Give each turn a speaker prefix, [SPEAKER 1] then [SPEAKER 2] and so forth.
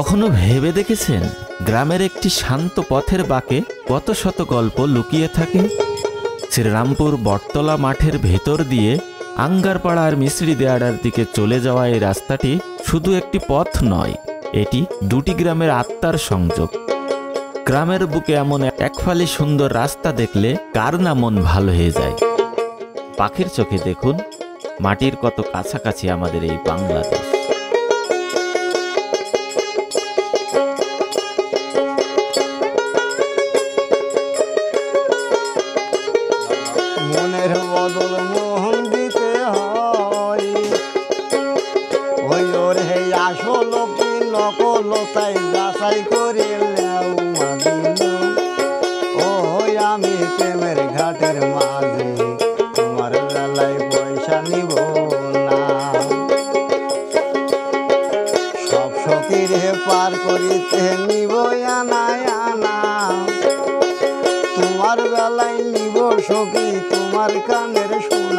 [SPEAKER 1] কখনো ভেবে দেখেছেন গ্রামের একটি শান্ত পথের বাঁকে কত শত গল্প লুকিয়ে থাকে? শ্রীরামপুর বটতলা মাঠের ভেতর দিয়ে আঙ্গারপাড়া আর মিশ্রি দেয়াড়ার দিকে চলে যাওয়া এই রাস্তাটি শুধু একটি পথ নয়, এটি দুটি গ্রামের আত্মার সংযোগ। গ্রামের বুকে এমন একফালি সুন্দর রাস্তা দেখলে কার না মন ভালো হয়ে যায়। পাখির চোখে দেখুন মাটির কত কাছাকাছি আমাদের এই বাংলাদেশ।
[SPEAKER 2] মনের বদল মোহন দিতে হয়, ওই ওর হে আসল কি নকল তাই যাচাই করে ওই আমি প্রেমের ঘাটের মাঝে তোমার বেলায় পয়সা নিব না, সব সখীর হে পার করিতে নিব আনা আনা, তোমার বেলায় নিব সখী তোমার কানের সুর।